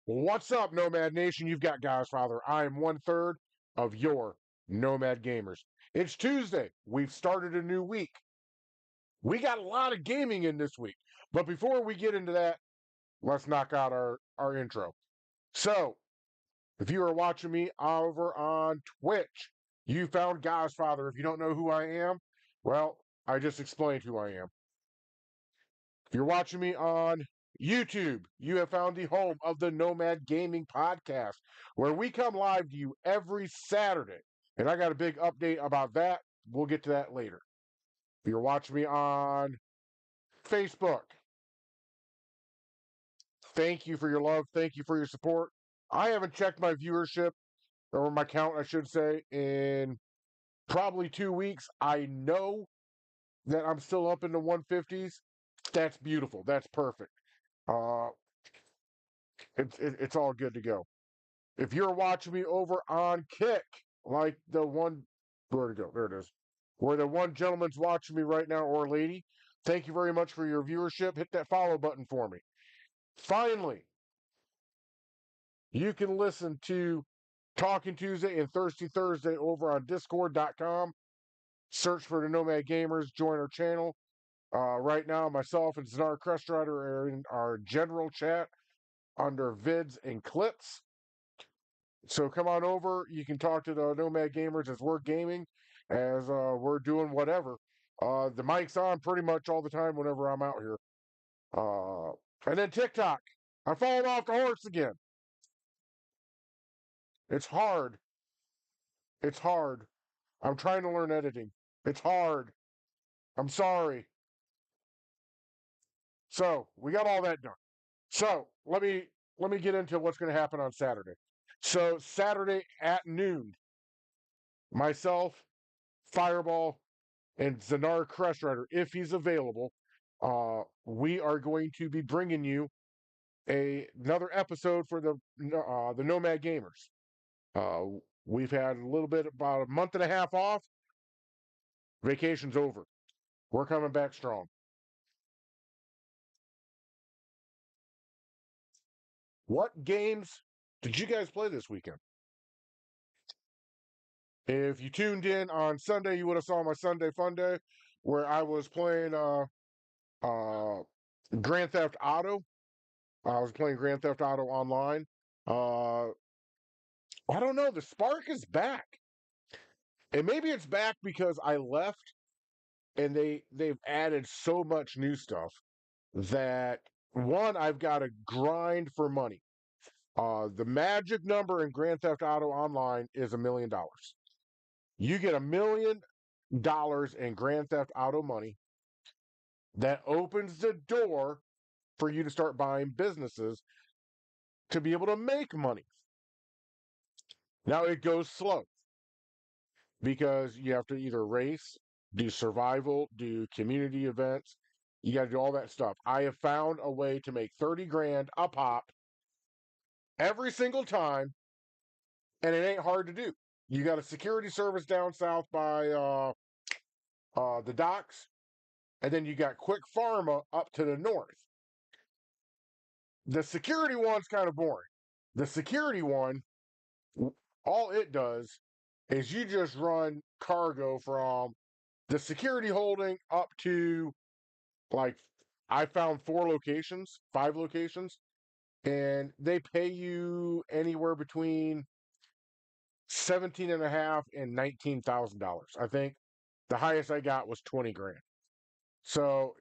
What's up, Nomad Nation? You've got Godfather. I am one third of your Nomad Gamers. It's Tuesday. We've started a new week. We got a lot of gaming in this week. But before we get into that, let's knock out our intro. So, if you are watching me over on Twitch, you found Godfather. If you don't know who I am, well, I just explained who I am. If you're watching me on YouTube, you have found the home of the Nomad Gaming Podcast, where we come live to you every Saturday. And I got a big update about that. We'll get to that later. If you're watching me on Facebook, thank you for your love. Thank you for your support. I haven't checked my viewership, or my count, I should say, in probably 2 weeks. I know that I'm still up in the 150s. That's beautiful. That's perfect. Uh, it's all good to go. If you're watching me over on Kick, like the one, where to go? There it is. Where the one gentleman's watching me right now, or lady, thank you very much for your viewership. Hit that follow button for me. Finally, you can listen to Talking Tuesday and Thirsty Thursday over on Discord.com. Search for the Nomad Gamers. Join our channel. Right now, myself and Zanar Crestrider are in our general chat under vids and clips. So come on over. You can talk to the Nomad Gamers as we're gaming, as we're doing whatever. The mic's on pretty much all the time whenever I'm out here. Uh, and then TikTok. I'm falling off the horse again. It's hard. It's hard. I'm trying to learn editing. It's hard. I'm sorry. So we got all that done. So let me get into what's going to happen on Saturday. So Saturday at noon, myself, Fireball, and Zanar Crestrider, if he's available, we are going to be bringing you another episode for the Nomad Gamers. We've had a little bit about a month and a half off. Vacation's over. We're coming back strong. What games did you guys play this weekend? If you tuned in on Sunday, you would have saw my Sunday Fun Day, where I was playing uh, Grand Theft Auto. I was playing Grand Theft Auto online. Uh, I don't know. The spark is back, and maybe it's back because I left, and they've added so much new stuff that one, I've got to grind for money. The magic number in Grand Theft Auto Online is $1 million. You get $1 million in Grand Theft Auto money. That opens the door for you to start buying businesses to be able to make money. Now it goes slow because you have to either race, do survival, do community events. You got to do all that stuff. I have found a way to make 30 grand a pop every single time, and it ain't hard to do. You got a security service down south by the docks, and then you got Quick Pharma up to the north. The security one's kind of boring. The security one, all it does is you just run cargo from the security holding up to, like, I found 4 locations, 5 locations, and they pay you anywhere between 17 and a half and $19,000. I think the highest I got was 20 grand. So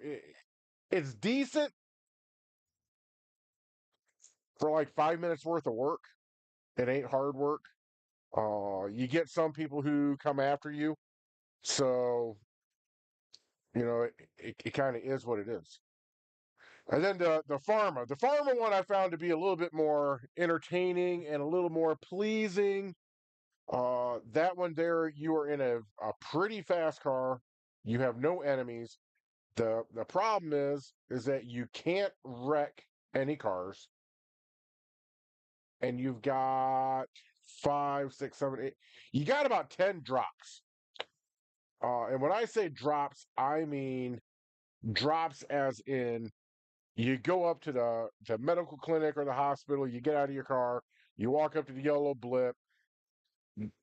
it's decent. for like 5 minutes worth of work. It ain't hard work. You get some people who come after you, so it kind of is what it is. And then the pharma one I found to be a little bit more entertaining and a little more pleasing. That one there, you are in a pretty fast car. You have no enemies. The problem is that you can't wreck any cars, and you've got five, six, seven, eight. You got about 10 drops. And when I say drops, I mean drops as in you go up to the medical clinic or the hospital, you get out of your car, you walk up to the yellow blip,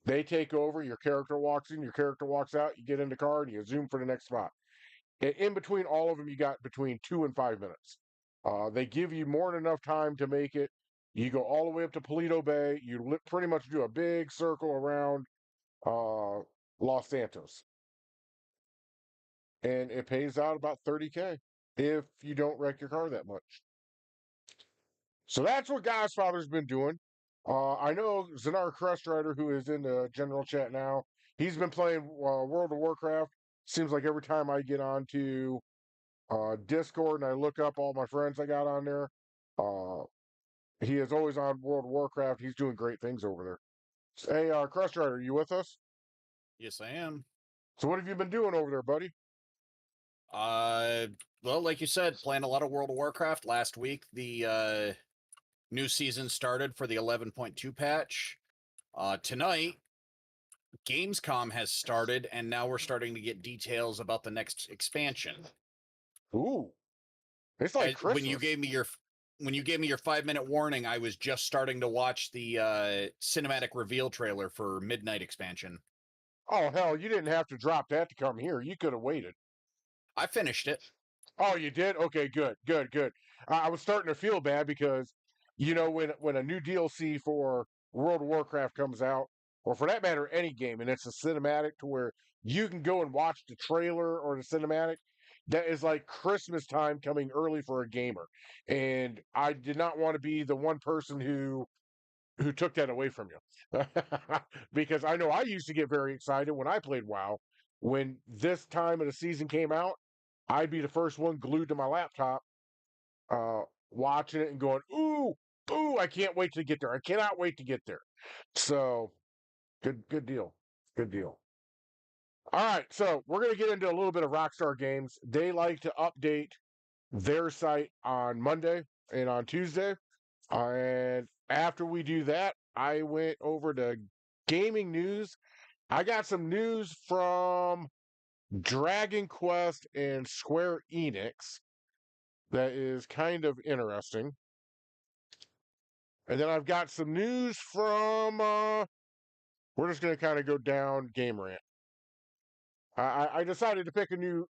they take over, your character walks in, your character walks out, you get in the car and you zoom for the next spot. In between all of them, you got between 2 and 5 minutes. They give you more than enough time to make it. You go all the way up to Paleto Bay. You pretty much do a big circle around uh, Los Santos, and it pays out about 30K if you don't wreck your car that much. So that's what Godfather's been doing. I know Zanar Crustrider, who is in the general chat now, he's been playing World of Warcraft. Seems like every time I get on to Discord and I look up all my friends I got on there, uh, he is always on World of Warcraft. He's doing great things over there. Hey, Crustrider, are you with us? Yes, I am. So what have you been doing over there, buddy? Well, like you said, playing a lot of World of Warcraft. Last week, the new season started for the 11.2 patch. Tonight, Gamescom has started, and now we're starting to get details about the next expansion. Ooh, it's like Christmas. When you gave me your 5-minute warning, I was just starting to watch the cinematic reveal trailer for Midnight expansion. Oh hell, you didn't have to drop that to come here. You could have waited. I finished it. Oh, you did? Okay, good, good, good. I was starting to feel bad because, when a new DLC for World of Warcraft comes out, or for that matter, any game, and it's a cinematic to where you can go and watch the trailer or the cinematic, that is like Christmas time coming early for a gamer. And I did not want to be the one person who took that away from you. Because I know I used to get very excited when I played WoW. When this time of the season came out, I'd be the first one glued to my laptop, uh, watching it and going, "Ooh, ooh! I can't wait to get there. I cannot wait to get there." So, good deal, good deal. All right, so we're gonna get into a little bit of Rockstar Games. They like to update their site on Monday and on Tuesday, and after we do that, I went over to gaming news. I got some news from Dragon Quest and Square Enix that is kind of interesting. And then I've got some news from. We're just going to kind of go down Game Rant. I decided to pick a new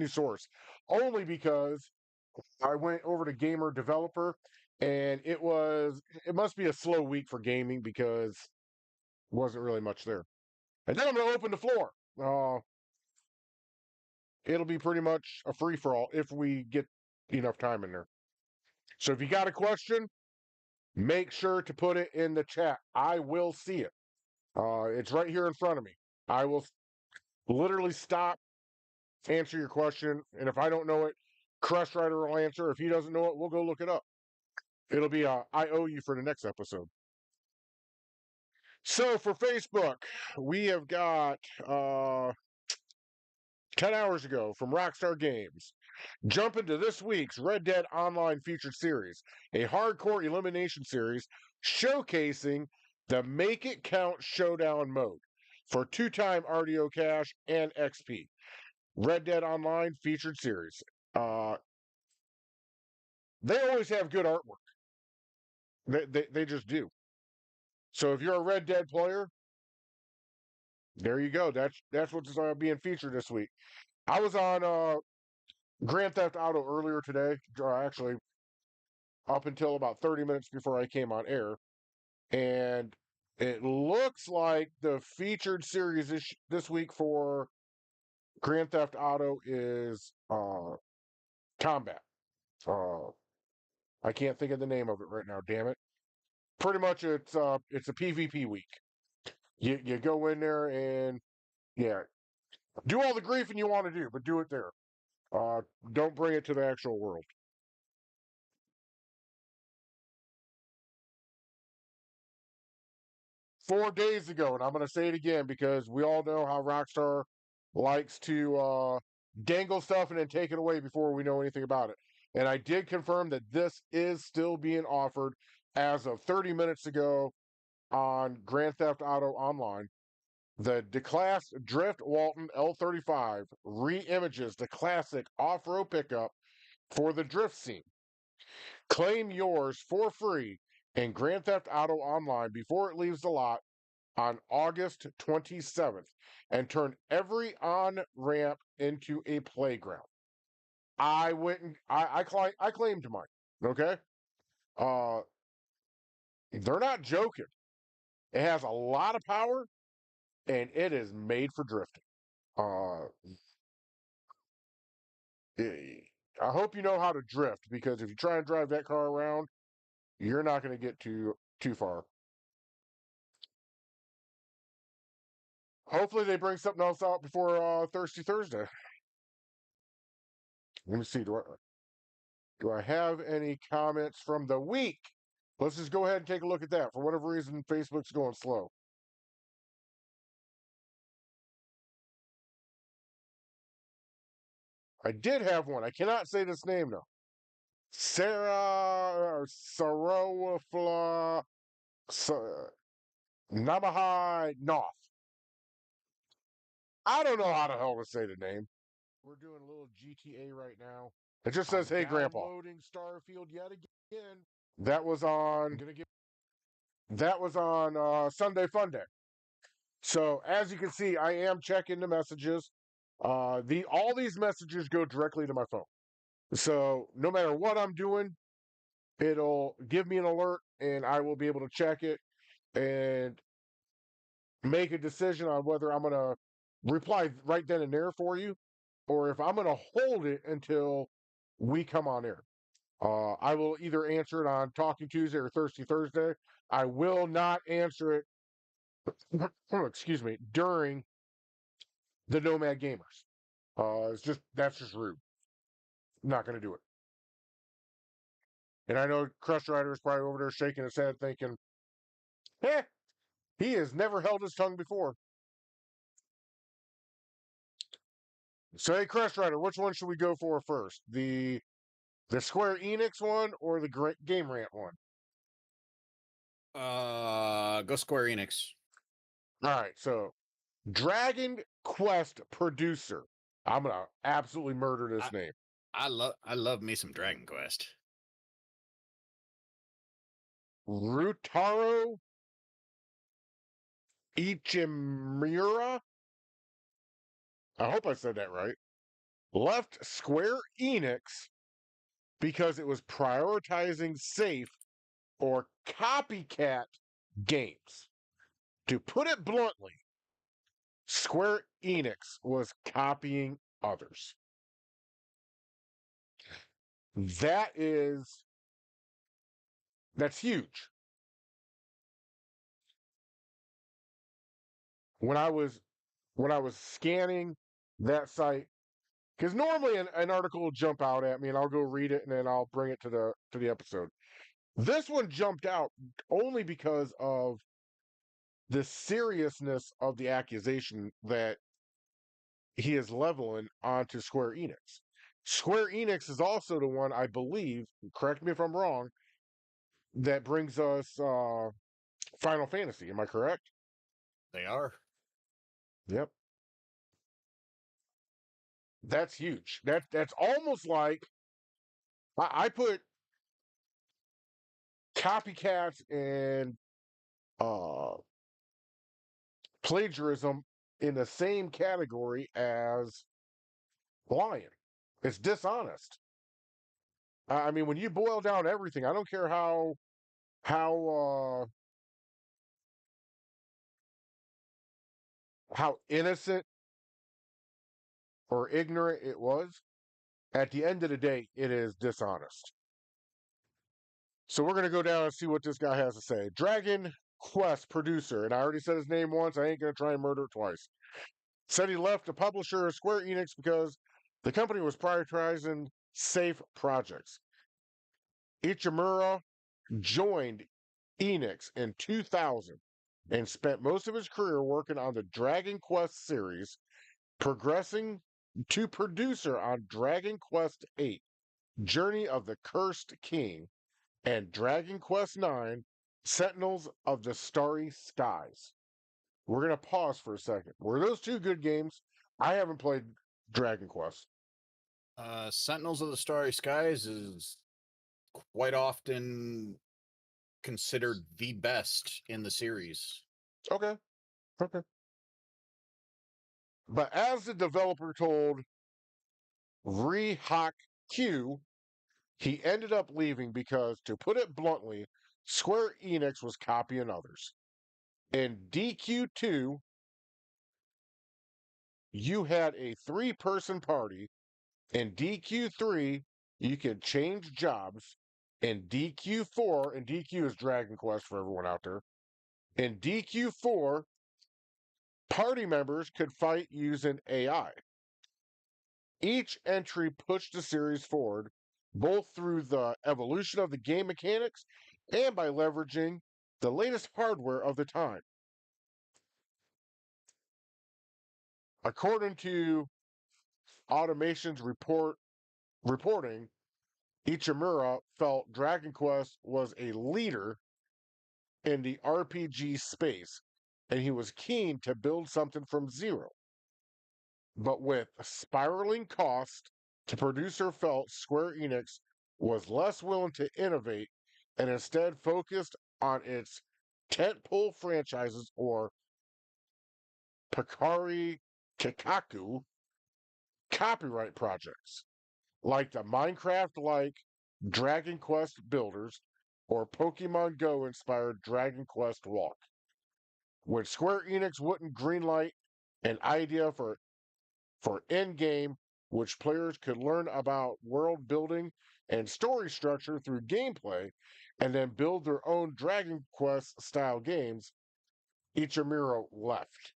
source only because I went over to Gamer Developer, and it must be a slow week for gaming because wasn't really much there. And then I'm going to open the floor. It'll be pretty much a free for all if we get enough time in there. So if you got a question, make sure to put it in the chat. I will see it. It's right here in front of me. I will literally stop, answer your question, and if I don't know it, Crush Rider will answer. If he doesn't know it, we'll go look it up. It'll be I owe you for the next episode. So for Facebook, we have got 10 hours ago from Rockstar Games. Jump into this week's Red Dead Online featured series, a hardcore elimination series showcasing the Make It Count Showdown mode for 2-time RDO cash and XP. Red Dead Online featured series. They always have good artwork. They just do. So if you're a Red Dead player, there you go. That's what's being featured this week. I was on Grand Theft Auto earlier today, actually up until about 30 minutes before I came on air, and it looks like the featured series this week for Grand Theft Auto is combat. Uh, I can't think of the name of it right now. Damn it! Pretty much, it's a PvP week. You go in there and yeah, do all the griefing you want to do, but do it there. Don't bring it to the actual world. 4 days ago, and I'm going to say it again because we all know how Rockstar likes to dangle stuff and then take it away before we know anything about it. And I did confirm that this is still being offered as of 30 minutes ago on Grand Theft Auto Online. The Declass Drift Walton L35 re-images the classic off-road pickup for the drift scene. Claim yours for free in Grand Theft Auto Online before it leaves the lot on August 27th and turn every on ramp into a playground. I went and I claimed mine. Okay. Uh they're not joking. It has a lot of power and it is made for drifting. Uh I hope you know how to drift because if you try and drive that car around, you're not going to get too far. Hopefully they bring something else out before Thirsty Thursday. Let me see. Do I have any comments from the week? Let's just go ahead and take a look at that. For whatever reason, Facebook's going slow. I did have one. I cannot say this name though. Sarah Sarowafla Namahai Noth. I don't know how the hell to say the name. We're doing a little GTA right now. It just says, "Hey, Grandpa." Downloading Starfield yet again. That was on. That was on Sunday Fun Day. So as you can see, I am checking the messages. All these messages go directly to my phone. So no matter what I'm doing, it'll give me an alert, and I will be able to check it and make a decision on whether I'm going to reply right then and there for you, or if I'm going to hold it until we come on air. I will either answer it on Talking Tuesday or Thirsty Thursday. I will not answer it, excuse me, during the Nomad Gamers. That's just rude. Not going to do it. And I know Crush Rider is probably over there shaking his head thinking, eh, he has never held his tongue before. So, hey, Crush Rider, which one should we go for first? The Square Enix one or the Game Rant one? Go Square Enix. All right, so Dragon Quest producer. I'm gonna absolutely murder this name. I love me some Dragon Quest. Rutaro Ichimura. I hope I said that right. Left Square Enix because it was prioritizing safe or copycat games. To put it bluntly, Square Enix was copying others. That's huge. When I was scanning that site, because normally an article will jump out at me and I'll go read it and then I'll bring it to the episode. This one jumped out only because of the seriousness of the accusation that he is leveling onto Square Enix. Square Enix is also the one, I believe, correct me if I'm wrong, that brings us Final Fantasy. Am I correct? They are. Yep. That's huge. That's almost like I put copycats and uh, plagiarism in the same category as lying. It's dishonest. I mean, when you boil down everything, I don't care how how innocent or ignorant it was. At the end of the day, it is dishonest. So we're going to go down and see what this guy has to say. Dragon Quest producer, and I already said his name once. I ain't going to try and murder it twice. Said he left the publisher Square Enix because the company was prioritizing safe projects. Ichimura joined Enix in 2000 and spent most of his career working on the Dragon Quest series, progressing to producer on Dragon Quest VIII, Journey of the Cursed King, and Dragon Quest IX, Sentinels of the Starry Skies. We're going to pause for a second. Were those two good games? I haven't played Dragon Quest. Sentinels of the Starry Skies is quite often considered the best in the series. Okay. But as the developer told Rehak Q, he ended up leaving because, to put it bluntly, Square Enix was copying others. In DQ2, you had a 3-person party. In DQ3, you could change jobs. In DQ4, and DQ is Dragon Quest for everyone out there. In DQ4, party members could fight using AI. Each entry pushed the series forward, both through the evolution of the game mechanics and by leveraging the latest hardware of the time. According to Automation's reporting, Ichimura felt Dragon Quest was a leader in the RPG space, and he was keen to build something from zero. But with spiraling cost, the producer felt Square Enix was less willing to innovate and instead focused on its tentpole franchises, or Pakari Kikaku copyright projects, like the Minecraft-like Dragon Quest Builders or Pokemon Go-inspired Dragon Quest Walk. When Square Enix wouldn't greenlight an idea for in-game, which players could learn about world building and story structure through gameplay, and then build their own Dragon Quest style games, Ichimura left.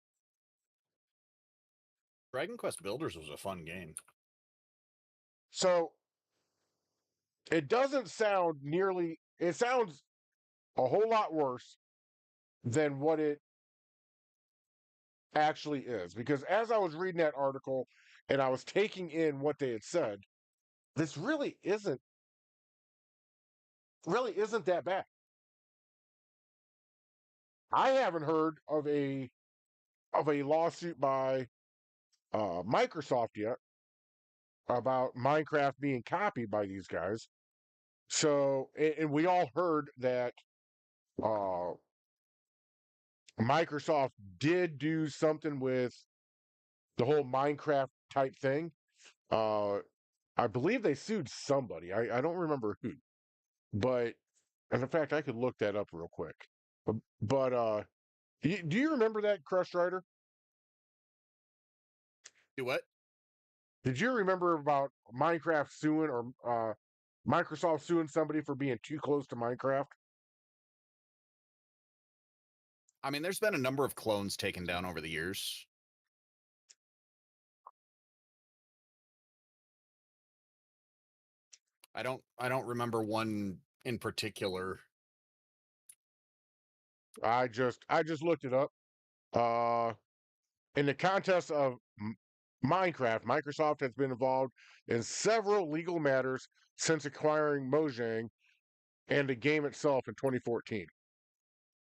Dragon Quest Builders was a fun game. So it doesn't sound nearly, it sounds a whole lot worse than what it actually is. Because as I was reading that article and I was taking in what they had said, this really isn't that bad. I haven't heard of a lawsuit by Microsoft yet about Minecraft being copied by these guys. So, and we all heard that uh, Microsoft did do something with the whole Minecraft type thing. I believe they sued somebody. I don't remember who, but and in fact, I could look that up real quick. But do you remember that, Crush Rider? Do what? Did you remember about Minecraft suing, or Microsoft suing somebody for being too close to Minecraft? I mean, there's been a number of clones taken down over the years. I don't remember one in particular. I just looked it up. In the context of Minecraft, Microsoft has been involved in several legal matters since acquiring Mojang and the game itself in 2014.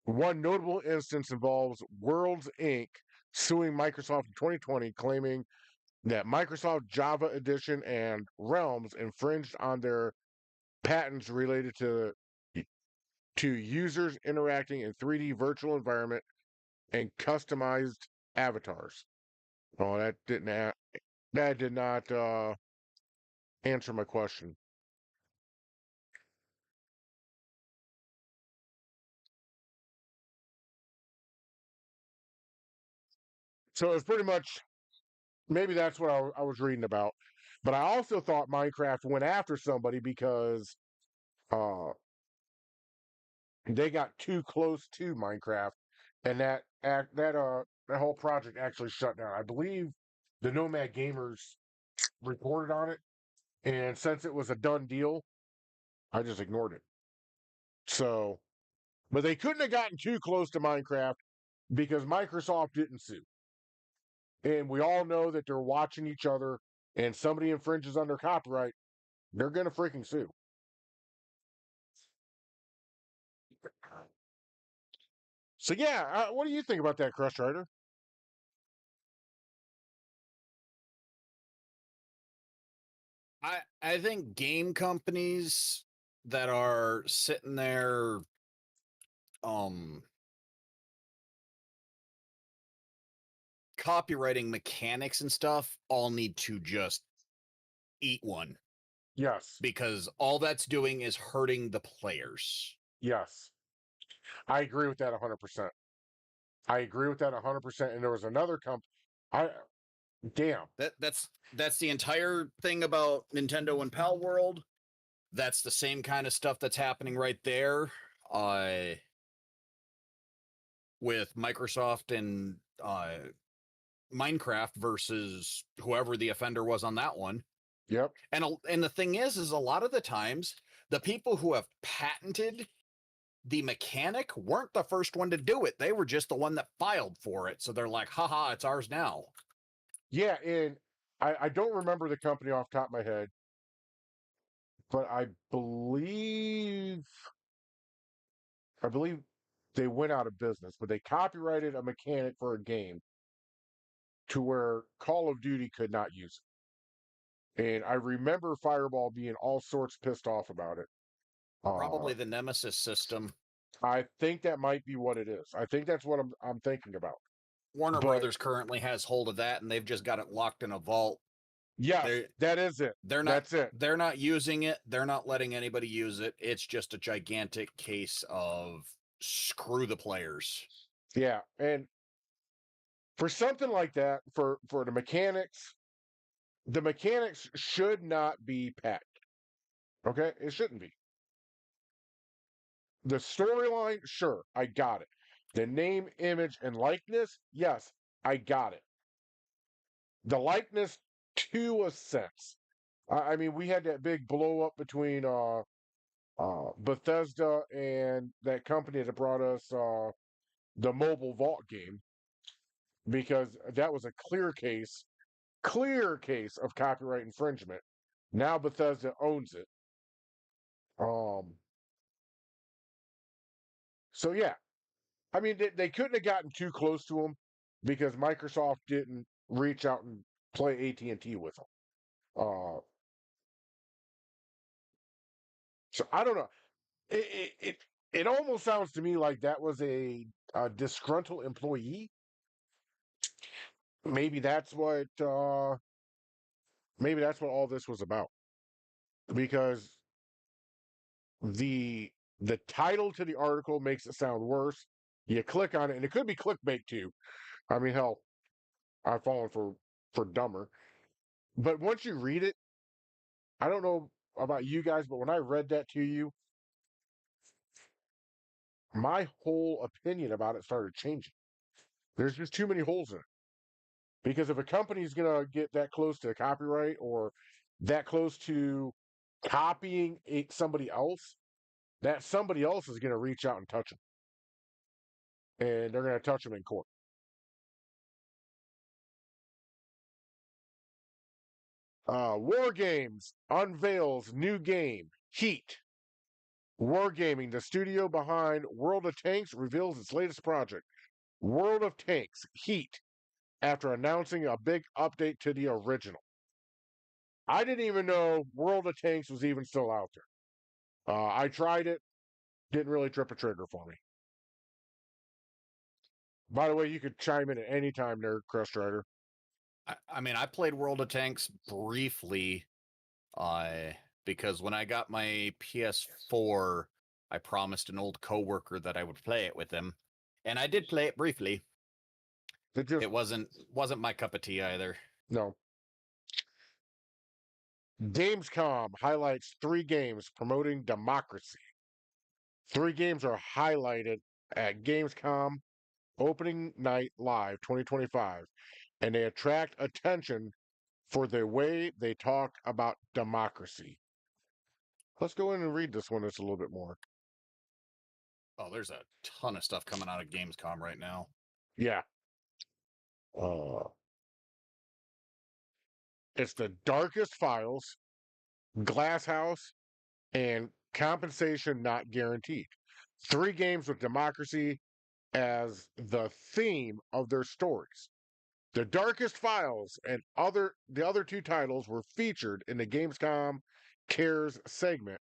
One notable instance involves Worlds Inc. suing Microsoft in 2020, claiming that Microsoft Java Edition and Realms infringed on their patents related to users interacting in 3D virtual environment and customized avatars. Oh, that did not answer my question. So it's pretty much, maybe that's what I was reading about. But I also thought Minecraft went after somebody because they got too close to Minecraft, and that whole project actually shut down. I believe the Nomad Gamers reported on it, and since it was a done deal, I just ignored it. So, but they couldn't have gotten too close to Minecraft because Microsoft didn't sue. And we all know that they're watching each other, and somebody infringes on their copyright, they're going to freaking sue. So, yeah, what do you think about that, Crush Rider? I think game companies that are sitting there copywriting mechanics and stuff all need to just eat one, Yes. because all that's doing is hurting the players. Yes. I agree with that 100%. I agree with that 100%. And there was another damn. That's the entire thing about Nintendo and Pal World. That's the same kind of stuff that's happening right there. With Microsoft and Minecraft versus whoever the offender was on that one. Yep. And the thing is a lot of the times the people who have patented the mechanic weren't the first one to do it. They were just the one that filed for it. So they're like, haha, it's ours now. Yeah, and I don't remember the company off the top of my head, but I believe they went out of business, but they copyrighted a mechanic for a game to where Call of Duty could not use it. And I remember Fireball being all sorts pissed off about it. Probably the Nemesis system. I think that might be what it is. I think that's what I'm thinking about. Warner Brothers currently has hold of that, and they've just got it locked in a vault. Yes, that is it. That's it. They're not using it. They're not letting anybody use it. It's just a gigantic case of screw the players. Yeah, and for something like that, for the mechanics should not be packed. Okay, it shouldn't be. The storyline, sure, I got it. The name, image, and likeness, yes, I got it. The likeness, to a sense. I mean, we had that big blow up between Bethesda and that company that brought us the mobile vault game, because that was a clear case of copyright infringement. Now Bethesda owns it. So yeah, I mean they couldn't have gotten too close to him because Microsoft didn't reach out and play AT&T with them. So I don't know. It almost sounds to me like that was a disgruntled employee. Maybe that's what all this was about. Because the title to the article makes it sound worse. You click on it, and it could be clickbait too. I mean, hell, I've fallen for dumber. But once you read it, I don't know about you guys, but when I read that to you, my whole opinion about it started changing. There's just too many holes in it. Because if a company's going to get that close to copyright or that close to copying somebody else, that somebody else is going to reach out and touch them. And they're going to touch them in court. War Games unveils new game, Heat. Wargaming, the studio behind World of Tanks, reveals its latest project, World of Tanks, Heat, after announcing a big update to the original. I didn't even know World of Tanks was even still out there. I tried it, didn't really trip a trigger for me. By the way, you could chime in at any time there, Crest Rider. I mean, I played World of Tanks briefly, because when I got my PS4, I promised an old coworker that I would play it with him, and I did play it briefly. It wasn't my cup of tea either. No. Gamescom highlights 3 games promoting democracy. 3 games are highlighted at Gamescom Opening Night Live 2025, and they attract attention for the way they talk about democracy. Let's go in and read this one just a little bit more. Oh, there's a ton of stuff coming out of Gamescom right now. Yeah. It's the Darkest Files, Glasshouse, and Compensation Not Guaranteed. 3 games with democracy as the theme of their stories. The Darkest Files and the other 2 titles were featured in the Gamescom Cares segment,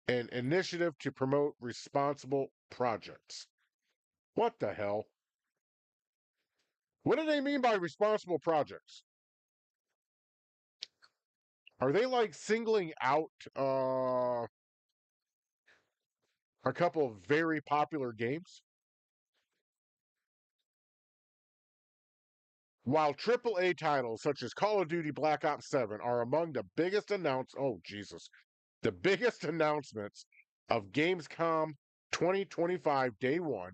an initiative to promote responsible projects. What the hell? What do they mean by responsible projects? Are they like singling out a couple of very popular games? While AAA titles such as Call of Duty Black Ops 7 are among the biggest the biggest announcements of Gamescom 2025 Day 1,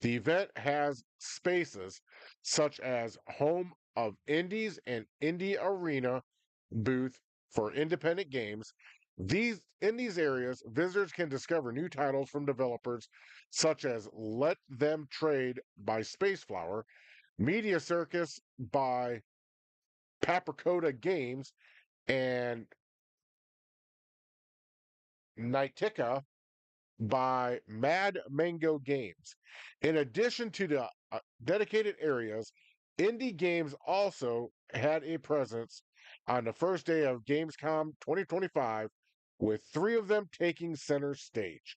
the event has spaces such as Home of Indies and Indie Arena booth for independent games. In these areas, visitors can discover new titles from developers such as Let Them Trade by Spaceflower, Media Circus by Papricoda Games, and Nightica by Mad Mango Games. In addition to the dedicated areas, indie games also had a presence on the first day of Gamescom 2025, with 3 of them taking center stage.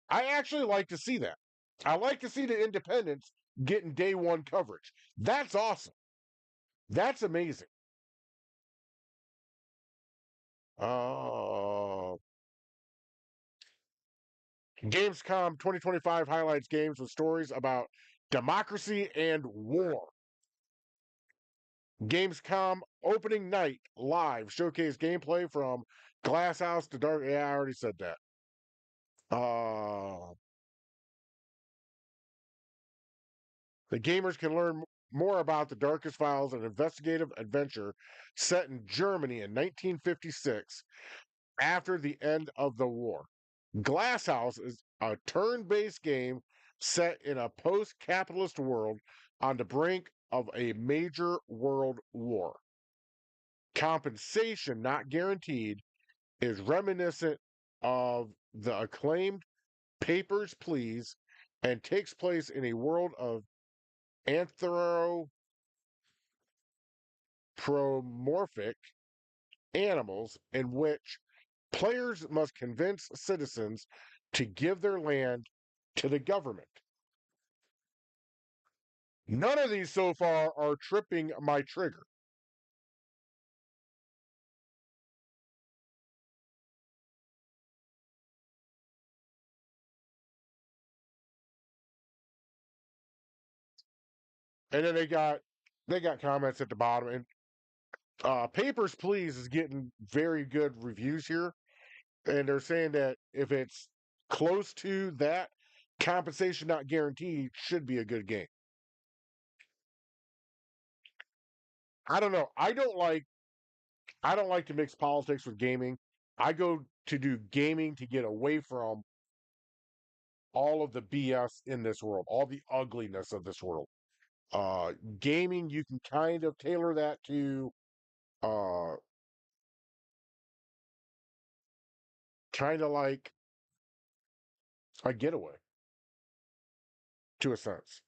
I actually like to see that. I like to see the independents getting day 1 coverage. That's awesome. That's amazing. Uh, Gamescom 2025 highlights games with stories about democracy and war. Gamescom opening night live showcase gameplay from Glasshouse to Dark. Yeah, I already said that. The gamers can learn more about the Darkest Files, an investigative adventure set in Germany in 1956 after the end of the war. Glasshouse is a turn-based game set in a post-capitalist world on the brink of a major world war. Compensation Not Guaranteed is reminiscent of the acclaimed Papers, Please and takes place in a world of anthropomorphic animals in which players must convince citizens to give their land to the government. None of these so far are tripping my trigger. And then they got comments at the bottom, and Papers, Please is getting very good reviews here, and they're saying that if it's close to that, Compensation Not Guaranteed should be a good game. I don't know. I don't like to mix politics with gaming. I go to do gaming to get away from all of the BS in this world, all the ugliness of this world. Gaming, you can kind of tailor that to uh, kind of like a getaway to a sense.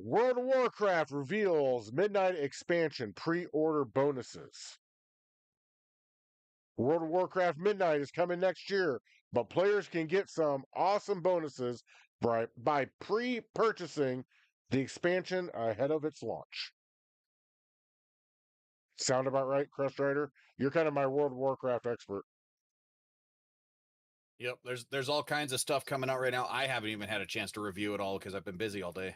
World of Warcraft reveals Midnight expansion pre-order bonuses. World of Warcraft Midnight is coming next year, but players can get some awesome bonuses by pre-purchasing the expansion ahead of its launch. Sound about right, Crest Rider? You're kind of my World of Warcraft expert. Yep, there's all kinds of stuff coming out right now. I haven't even had a chance to review it all because I've been busy all day.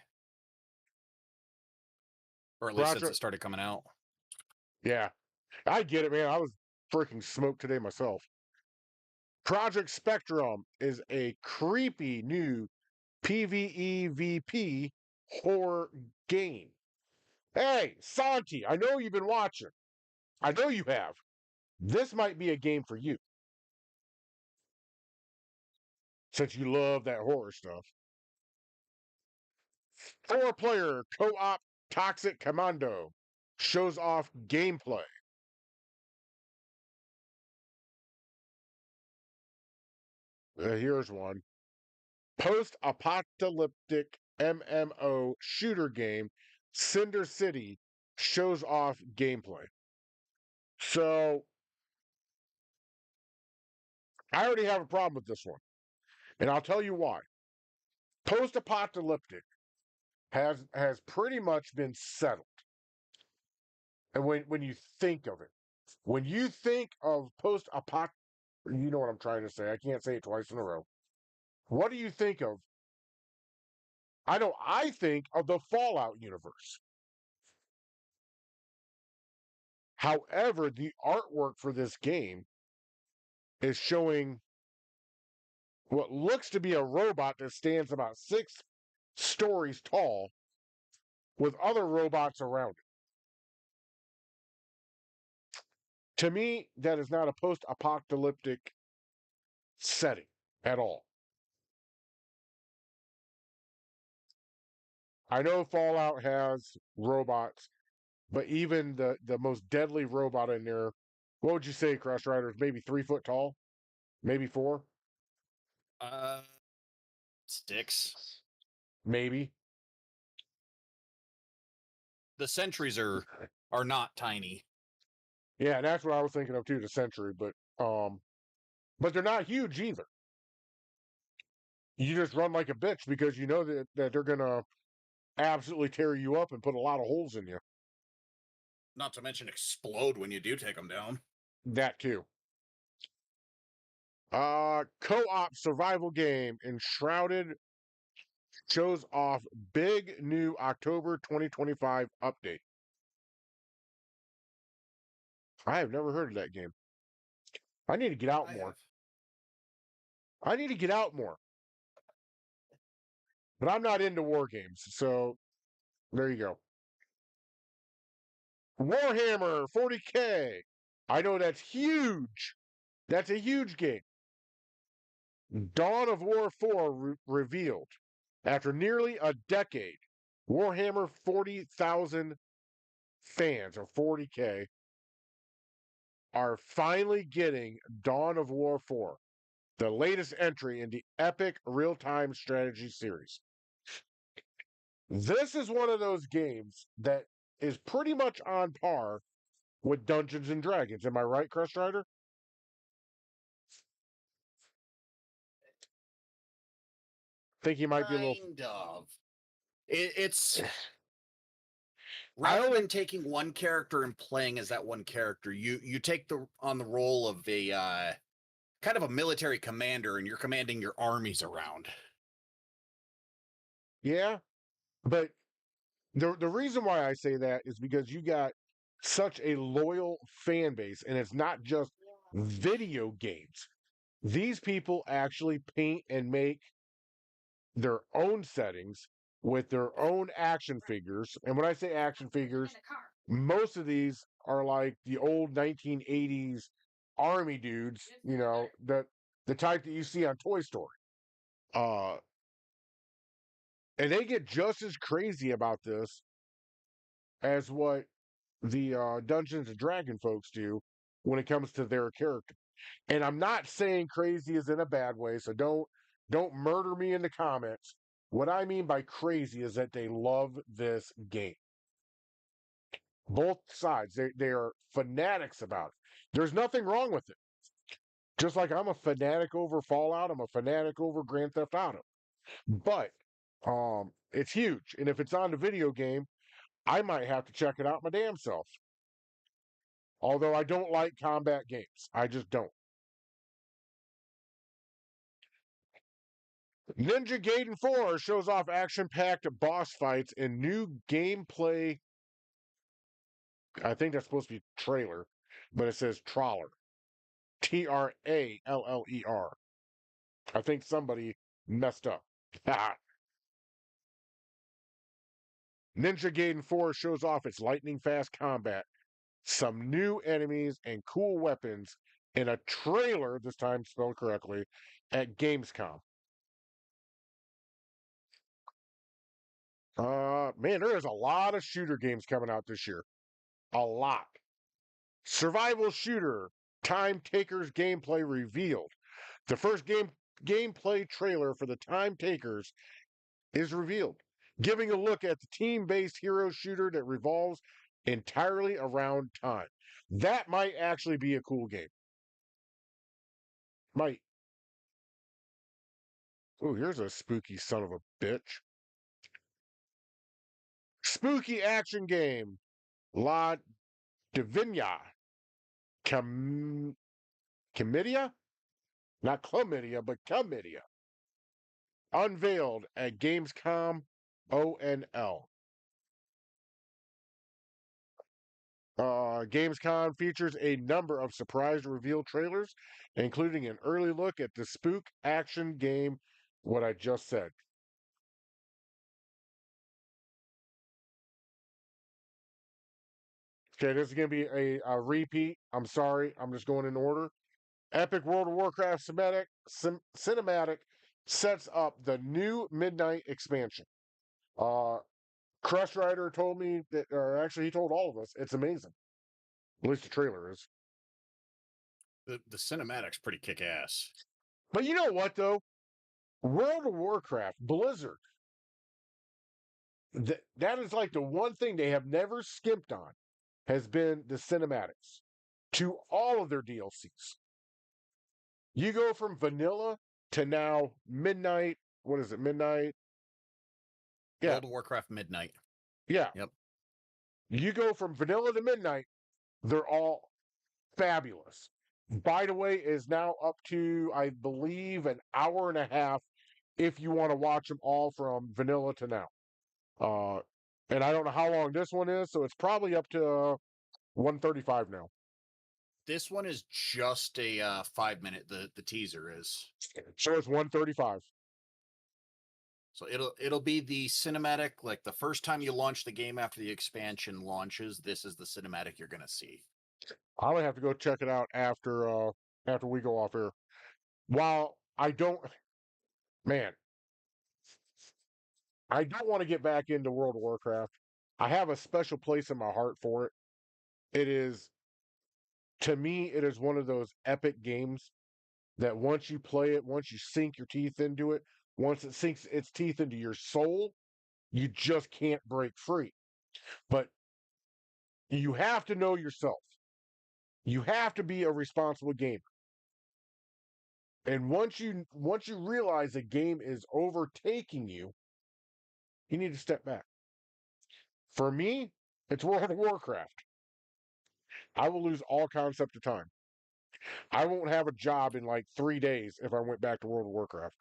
Or at least since it started coming out. Yeah. I get it, man. I was freaking smoked today myself. Project Spectrum is a creepy new PvEVP horror game. Hey, Santi, I know you've been watching. I know you have. This might be a game for you. Since you love that horror stuff. 4-player co-op Toxic Commando shows off gameplay. Here's one. Post-apocalyptic MMO shooter game Cinder City shows off gameplay. So I already have a problem with this one. And I'll tell you why. Post-apocalyptic has pretty much been settled. And when you think of it, when you think of post-apocalyptic, you know what I'm trying to say. I can't say it twice in a row. What do you think of? I think of the Fallout universe. However, the artwork for this game is showing what looks to be a robot that stands about 6 stories tall with other robots around it. To me, that is not a post-apocalyptic setting at all. I know Fallout has robots, but even the most deadly robot in there, what would you say, Crush Riders? Maybe 3 foot tall? Maybe 4? Sticks. Maybe. The sentries are not tiny. Yeah, that's what I was thinking of too, the Sentry, but they're not huge either. You just run like a bitch because you know that they're gonna absolutely tear you up and put a lot of holes in you. Not to mention explode when you do take them down. That too. Co-op survival game Enshrouded shows off big new October 2025 update. I have never heard of that game. I need to get out more. I need to get out more. But I'm not into war games, so there you go. Warhammer 40K. I know that's huge. That's a huge game. Dawn of War 4 revealed. After nearly a decade, Warhammer 40,000 fans, or 40K, are finally getting Dawn of War 4, the latest entry in the epic real-time strategy series. This is one of those games that is pretty much on par with Dungeons and Dragons. Am I right, Crest Rider? Think he might be a little. Kind of. It's rather than taking one character and playing as that one character, you take on the role of a kind of a military commander, and you're commanding your armies around. Yeah, but the reason why I say that is because you got such a loyal fan base, and it's not just video games. These people actually paint and make their own settings with their own action figures. And when I say action figures, most of these are like the old 1980s army dudes, you know, the type that you see on Toy Story. And they get just as crazy about this as what the Dungeons and Dragon folks do when it comes to their character. And I'm not saying crazy is in a bad way, so don't murder me in the comments. What I mean by crazy is that they love this game. Both sides, they are fanatics about it. There's nothing wrong with it. Just like I'm a fanatic over Fallout, I'm a fanatic over Grand Theft Auto. But it's huge, and if it's on the video game, I might have to check it out my damn self. Although I don't like combat games, I just don't. Ninja Gaiden 4 shows off action-packed boss fights and new gameplay. I think that's supposed to be a trailer. but it says Trawler. Traller. I think somebody messed up. Ninja Gaiden 4 shows off its lightning fast combat, some new enemies, and cool weapons in a trailer, this time spelled correctly, at Gamescom. Man, there is a lot of shooter games coming out this year. A lot. Survival shooter Time Takers gameplay revealed. The first gameplay trailer for the Time Takers is revealed, giving a look at the team-based hero shooter that revolves entirely around time. That might actually be a cool game. Might. Oh, here's a spooky son of a bitch. Spooky action game. La Divina. Chlamydia? Not chlamydia, but chlamydia. Unveiled at Gamescom ONL. Gamescom features a number of surprise reveal trailers, including an early look at the spook action game, what I just said. Okay, this is going to be a repeat. I'm sorry. I'm just going in order. Epic World of Warcraft cinematic sets up the new Midnight expansion. Crush Rider told me that, or actually, he told all of us, it's amazing. At least the trailer is. The cinematic's pretty kick ass. But you know what, though? World of Warcraft, Blizzard, that is like the one thing they have never skimped on has been the cinematics to all of their DLCs. You go from vanilla to now Midnight. What is it? Midnight? Yeah. World of Warcraft Midnight. Yeah. Yep. You go from vanilla to Midnight, they're all fabulous. By the way, is now up to, I believe, an hour and a half if you want to watch them all from vanilla to now. And I don't know how long this one is, so it's probably up to 135 now. This one is just a 5-minute. The teaser is. So it's 135. So it'll be the cinematic, like the first time you launch the game after the expansion launches. This is the cinematic you're gonna see. I'm gonna have to go check it out after we go off here. While I don't, man, I don't want to get back into World of Warcraft. I have a special place in my heart for it. It is, to me, it is one of those epic games that once you play it, once you sink your teeth into it, once it sinks its teeth into your soul, you just can't break free. But you have to know yourself. You have to be a responsible gamer. And once you realize a game is overtaking you, you need to step back. For me, it's World of Warcraft. I will lose all concept of time. I won't have a job in like 3 days if I went back to World of Warcraft.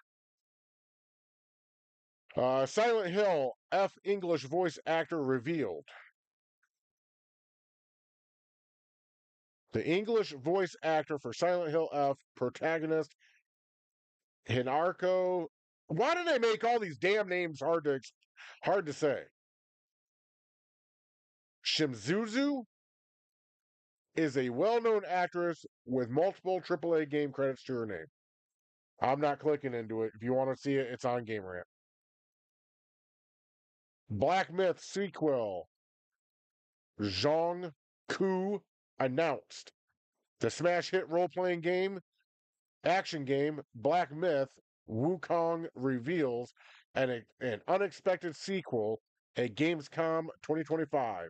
Silent Hill F English voice actor revealed. The English voice actor for Silent Hill F protagonist Hinako. Why do they make all these damn names hard to say? Shimizuzu is a well-known actress with multiple AAA game credits to her name. I'm not clicking into it. If you want to see it, it's on Game Rant. Black Myth sequel Zhong Ku announced. The smash hit role-playing game, action game, Black Myth Wukong reveals an unexpected sequel at Gamescom 2025.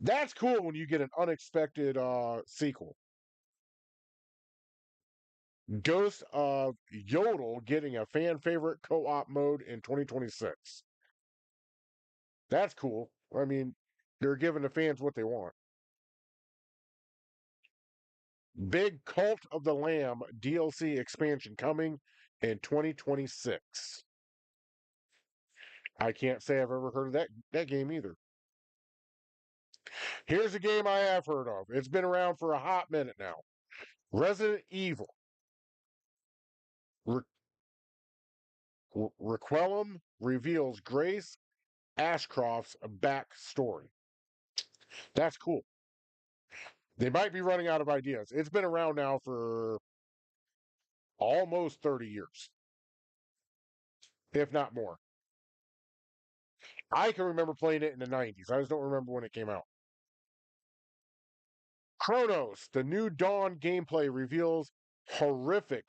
That's cool when you get an unexpected sequel. Ghost of Yodel getting a fan favorite co-op mode in 2026. That's cool. I mean, they're giving the fans what they want. Big Cult of the Lamb DLC expansion coming in 2026. I can't say I've ever heard of that game either. Here's a game I have heard of. It's been around for a hot minute now. Resident Evil. Requiem reveals Grace Ashcroft's backstory. That's cool. They might be running out of ideas. It's been around now for almost 30 years, if not more. I can remember playing it in the 90s. I just don't remember when it came out. Chronos, the new Dawn gameplay reveals horrific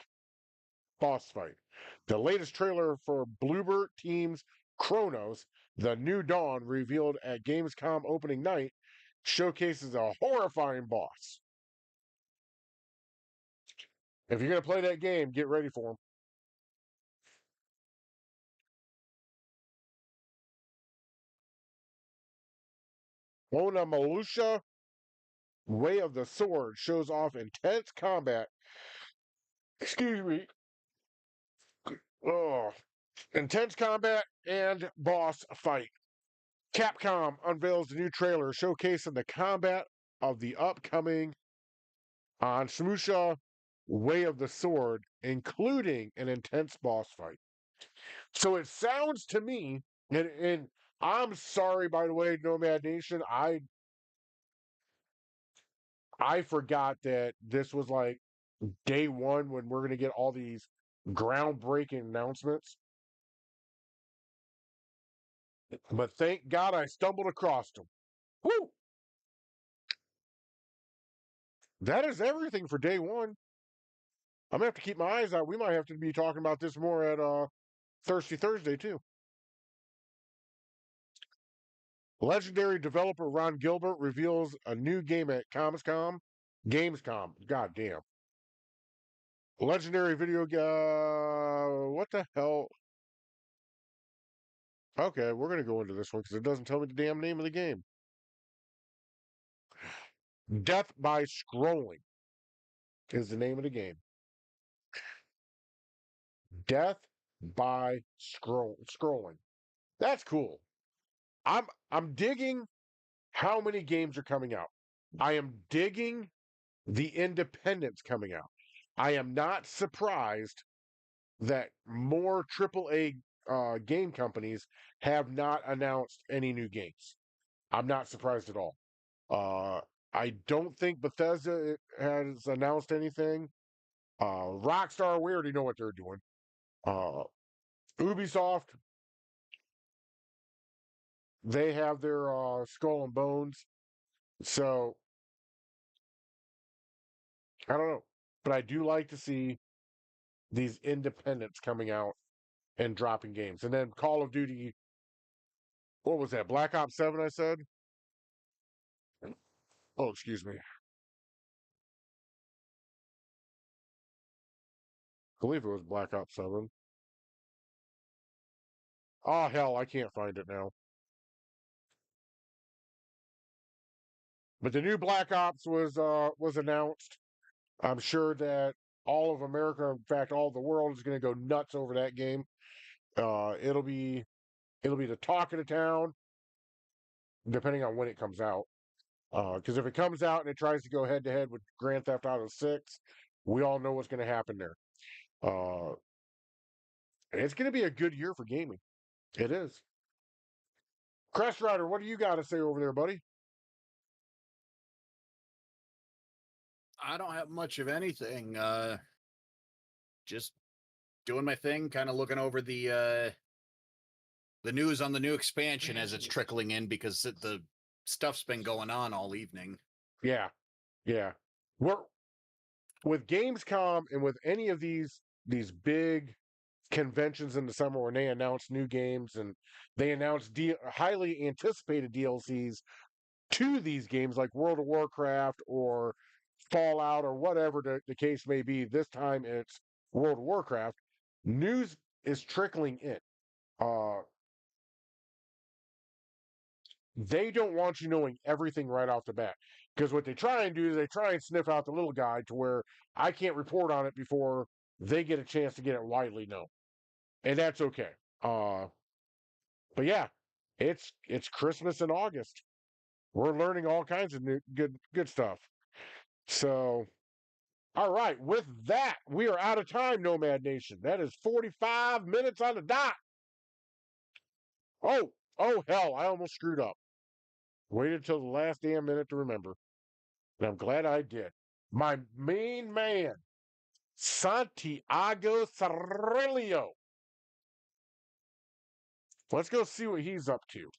boss fight. The latest trailer for Bloober Team's Chronos, the new Dawn, revealed at Gamescom opening night, showcases a horrifying boss. If you're going to play that game, get ready for him. Ona Malusha, Way of the Sword, shows off intense combat. Excuse me. Oh, intense combat and boss fight. Capcom unveils a new trailer showcasing the combat of the upcoming Onimusha Way of the Sword, including an intense boss fight. So it sounds to me, and I'm sorry, by the way, Nomad Nation, I forgot that this was like day one when we're going to get all these groundbreaking announcements. But thank God I stumbled across them. Woo! That is everything for day one. I'm gonna have to keep my eyes out. We might have to be talking about this more at Thirsty Thursday too. Legendary developer Ron Gilbert reveals a new game at Gamescom. God damn. Legendary video what the hell? Okay, we're gonna go into this one because it doesn't tell me the damn name of the game. Death by Scrolling is the name of the game. Death by Scrolling. That's cool. I'm digging how many games are coming out. I am digging the independents coming out. I am not surprised that more AAA game companies have not announced any new games. I'm not surprised at all. Uh, I don't think Bethesda has announced anything. Rockstar, we already know what they're doing. Ubisoft, they have their Skull and Bones. So I don't know, but I do like to see these independents coming out and dropping games. And then Call of Duty, what was that? Black Ops 7, I said? Oh, excuse me. I believe it was Black Ops 7. Oh, hell, I can't find it now. But the new Black Ops was announced. I'm sure that all of America, in fact, all of the world is going to go nuts over that game. It'll be the talk of the town, depending on when it comes out. Because if it comes out and it tries to go head to head with Grand Theft Auto 6, we all know what's going to happen there. Uh, it's going to be a good year for gaming. It is. Crest Rider, what do you got to say over there, buddy? I don't have much of anything. Just doing my thing, kind of looking over the news on the new expansion as it's trickling in because the stuff's been going on all evening. Yeah, yeah. We're with Gamescom and with any of these big conventions in the summer when they announce new games and they announce highly anticipated DLCs to these games like World of Warcraft or Fallout or whatever the case may be. This time it's World of Warcraft. News is trickling in. Uh, they don't want you knowing everything right off the bat. Because what they try and do is they try and sniff out the little guy to where I can't report on it before they get a chance to get it widely known. And that's okay. But yeah, it's Christmas in August. we're learning all kinds of new good stuff. So, all right, with that, we are out of time, Nomad Nation. That is 45 minutes on the dot. Oh hell, I almost screwed up. Waited till the last damn minute to remember. And I'm glad I did. My main man, Santiago Cirillo. Let's go see what he's up to.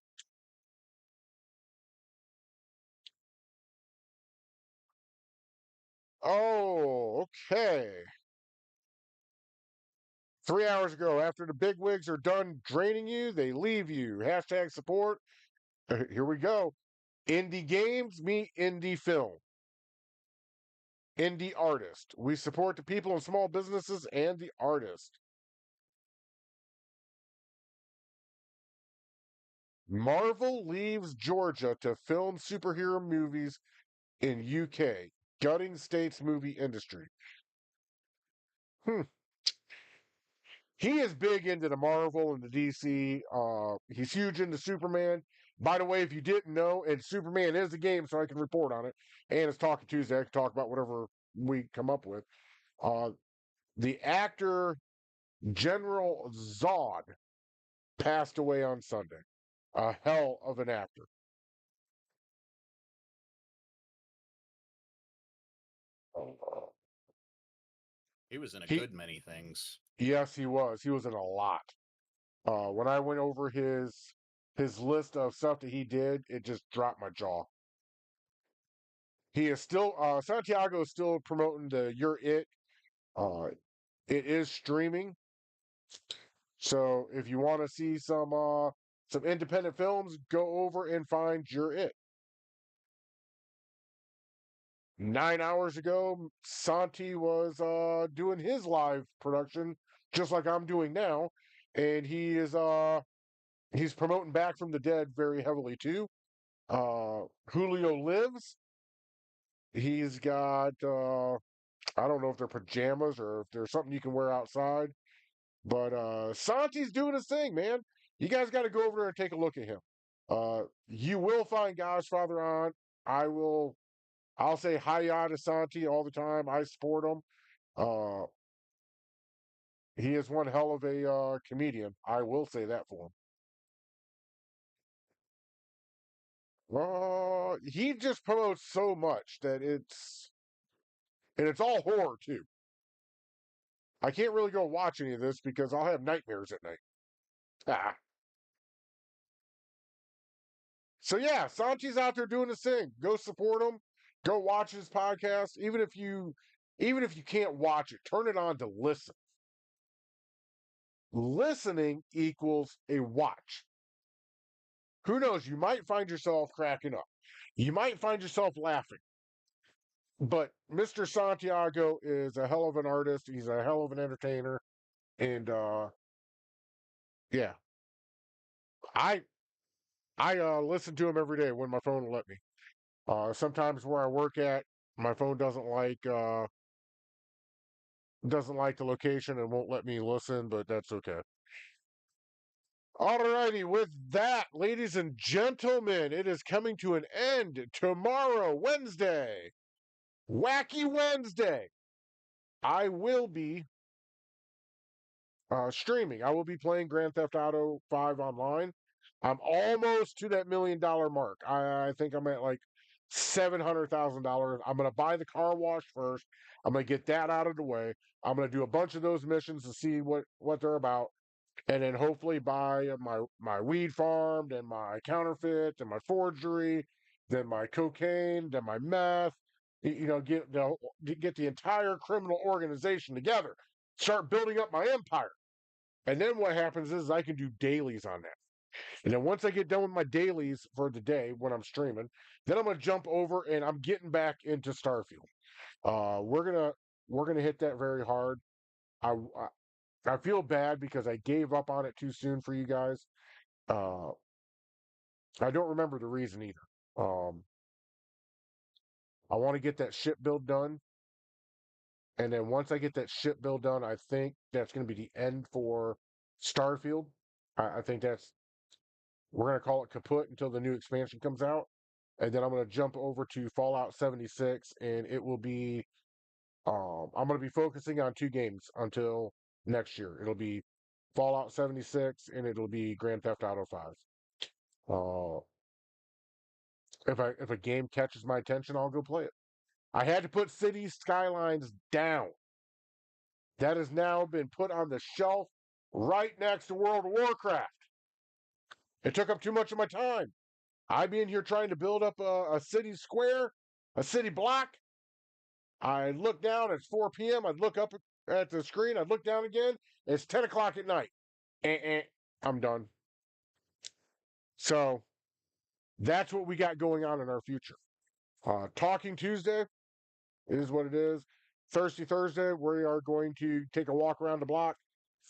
Oh, okay. 3 hours ago, after the bigwigs are done draining you, they leave you. Hashtag support. Here we go. Indie games meet indie film. Indie artist. We support the people and small businesses and the artist. Marvel leaves Georgia to film superhero movies in UK, gutting state's movie industry. Hmm. He is big into the Marvel and the DC. He's huge into Superman. By the way, if you didn't know, and Superman is a game, so I can report on it. And it's Talking Tuesday. I can talk about whatever we come up with. Uh, the actor General Zod passed away on Sunday. A hell of an actor. He was in a He, good many things. yes, he was. He was in a lot. When I went over his list of stuff that he did, it just dropped my jaw. He is still Santiago is still promoting the You're It. Uh, it is streaming, so if you want to see some independent films, go over and find You're It. 9 hours ago, Santi was doing his live production, just like I'm doing now, and he's promoting Back from the Dead very heavily too. Julio Lives. He's got I don't know if they're pajamas or if there's something you can wear outside, but Santi's doing his thing, man. You guys got to go over there and take a look at him. You will find Godfather on. I will. I'll say hi to Santi all the time. I support him. Uh, he is one hell of a comedian. I will say that for him. He just promotes so much that it's all horror too. I can't really go watch any of this because I'll have nightmares at night. Ah. So yeah, Sanchi's out there doing his thing. Go support him. Go watch his podcast. Even if you can't watch it, turn it on to listen. Listening equals a watch. Who knows? You might find yourself cracking up. You might find yourself laughing. But Mr. Santiago is a hell of an artist. He's a hell of an entertainer. And yeah. I I listen to him every day when my phone will let me. Sometimes where I work at, my phone doesn't like the location and won't let me listen, but that's okay. Alrighty, with that, ladies and gentlemen, it is coming to an end tomorrow, Wednesday. Wacky Wednesday. I will be streaming. I will be playing Grand Theft Auto 5 online. I'm almost to that $1 million mark. I think I'm at like $700,000. I'm gonna buy the car wash first. I'm gonna get that out of the way. I'm gonna do a bunch of those missions to see what they're about, and then hopefully buy my weed farm, then my counterfeit, then my forgery, then my cocaine, then my meth. Get the entire criminal organization together. Start building up my empire. And then what happens is I can do dailies on that. And then once I get done with my dailies for the day when I'm streaming, then I'm gonna jump over and I'm getting back into Starfield. We're gonna hit that very hard. I I feel bad because I gave up on it too soon for you guys. Uh, I don't remember the reason either. Um, I want to get that ship build done, and then once I get that ship build done, I think that's going to be the end for Starfield. I think we're going to call it kaput until the new expansion comes out. and then I'm going to jump over to Fallout 76, and it will be. I'm going to be focusing on 2 games until next year. It'll be Fallout 76, and it'll be Grand Theft Auto 5. Uh, if a game catches my attention, I'll go play it. I had to put Cities Skylines down. That has now been put on the shelf right next to World of Warcraft. It took up too much of my time. I be in here trying to build up a city square, a city block. I look down, it's 4 p.m. I'd look up at the screen, I'd look down again, it's 10 o'clock at night. I'm done. So that's what we got going on in our future. Talking Tuesday is what it is. Thirsty Thursday, we are going to take a walk around the block.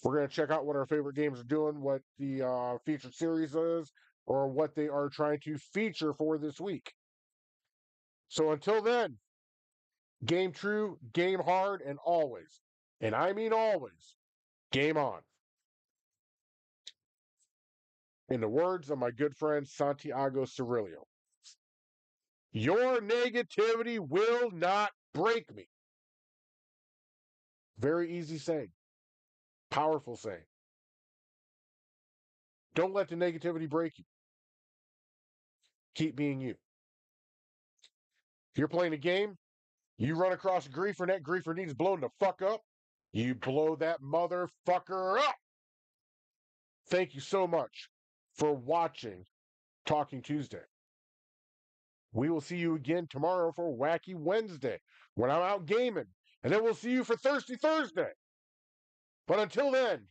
We're going to check out what our favorite games are doing, what the featured series is, or what they are trying to feature for this week. So until then, game true, game hard, and always, and I mean always, game on. In the words of my good friend Santiago Cirillo, your negativity will not break me. Very easy saying. Powerful saying. Don't let the negativity break you. Keep being you. If you're playing a game, you run across a griefer and that griefer needs blown the fuck up, you blow that motherfucker up. Thank you so much for watching Talking Tuesday. We will see you again tomorrow for Wacky Wednesday when I'm out gaming. And then we'll see you for Thirsty Thursday. But until then,